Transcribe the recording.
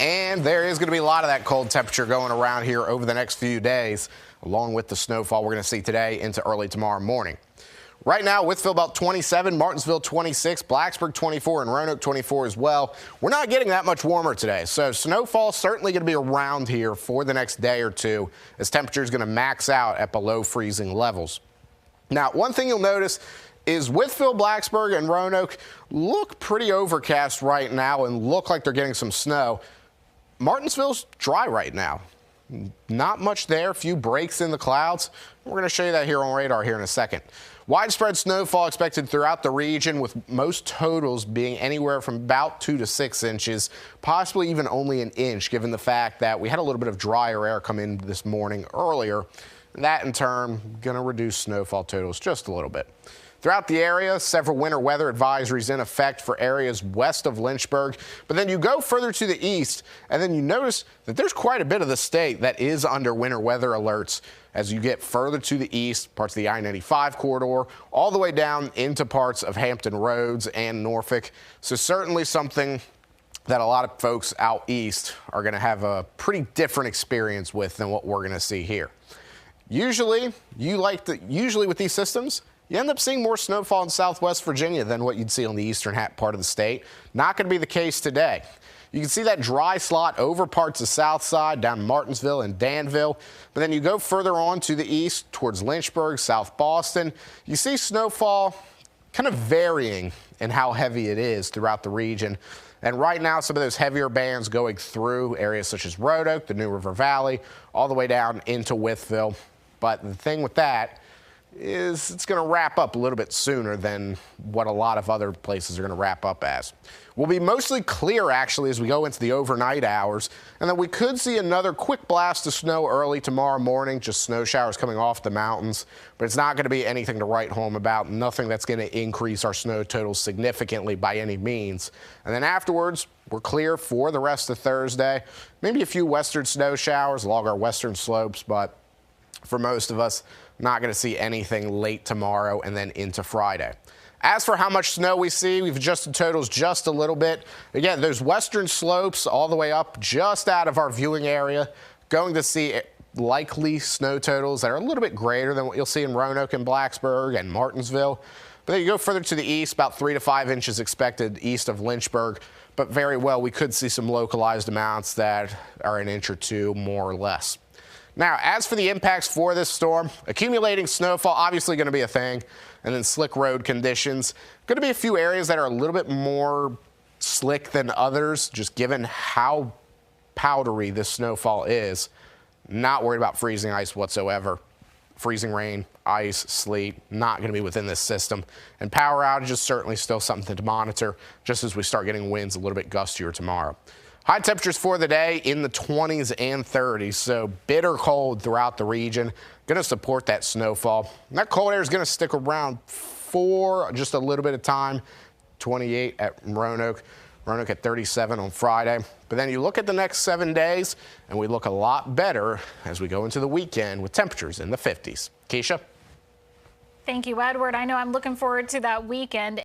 And there is going to be a lot of that cold temperature going around here over the next few days, along with the snowfall we're going to see today into early tomorrow morning. Right now, Wytheville about 27, Martinsville 26, Blacksburg 24, and Roanoke 24 as well. We're not getting that much warmer today, so snowfall certainly going to be around here for the next day or two as temperature is going to max out at below freezing levels. Now, one thing you'll notice is Wytheville, Blacksburg, and Roanoke look pretty overcast right now and look like they're getting some snow. Martinsville's dry right now. Not much there, a few breaks in the clouds. We're going to show you that here on radar here in a second. Widespread snowfall expected throughout the region, with most totals being anywhere from about 2 to 6 inches, possibly even only an inch, given the fact that we had a little bit of drier air come in this morning earlier. That, in turn, going to reduce snowfall totals just a little bit. Throughout the area, several winter weather advisories in effect for areas west of Lynchburg. But then you go further to the east, and then you notice that there's quite a bit of the state that is under winter weather alerts as you get further to the east, parts of the I-95 corridor, all the way down into parts of Hampton Roads and Norfolk. So certainly something that a lot of folks out east are going to have a pretty different experience with than what we're going to see here. Usually with these systems, you end up seeing more snowfall in southwest Virginia than what you'd see on the eastern part of the state. Not going to be the case today. You can see that dry slot over parts of south side down Martinsville and Danville. But then you go further on to the east towards Lynchburg, South Boston. You see snowfall kind of varying in how heavy it is throughout the region. And right now, some of those heavier bands going through areas such as Roanoke, the New River Valley, all the way down into Wytheville. But the thing with that is it's going to wrap up a little bit sooner than what a lot of other places are going to wrap up as. We'll be mostly clear, actually, as we go into the overnight hours, and then we could see another quick blast of snow early tomorrow morning, just snow showers coming off the mountains, but it's not going to be anything to write home about, nothing that's going to increase our snow totals significantly by any means. And then afterwards, we're clear for the rest of Thursday, maybe a few western snow showers along our western slopes, but for most of us, not going to see anything late tomorrow and then into Friday. As for how much snow we see, we've adjusted totals just a little bit. Again, those western slopes all the way up just out of our viewing area, going to see likely snow totals that are a little bit greater than what you'll see in Roanoke and Blacksburg and Martinsville. But then you go further to the east, about 3 to 5 inches expected east of Lynchburg. But very well, we could see some localized amounts that are an inch or two more or less. Now, as for the impacts for this storm, accumulating snowfall obviously going to be a thing, and then slick road conditions. Going to be a few areas that are a little bit more slick than others, just given how powdery this snowfall is. Not worried about freezing ice whatsoever. Freezing rain, ice, sleet, not going to be within this system. And power outages certainly still something to monitor, just as we start getting winds a little bit gustier tomorrow. High temperatures for the day in the 20s and 30s, so bitter cold throughout the region. Going to support that snowfall. And that cold air is going to stick around for just a little bit of time. 28 at Roanoke at 37 on Friday. But then you look at the next 7 days, and we look a lot better as we go into the weekend with temperatures in the 50s. Keisha? Thank you, Edward. I know I'm looking forward to that weekend.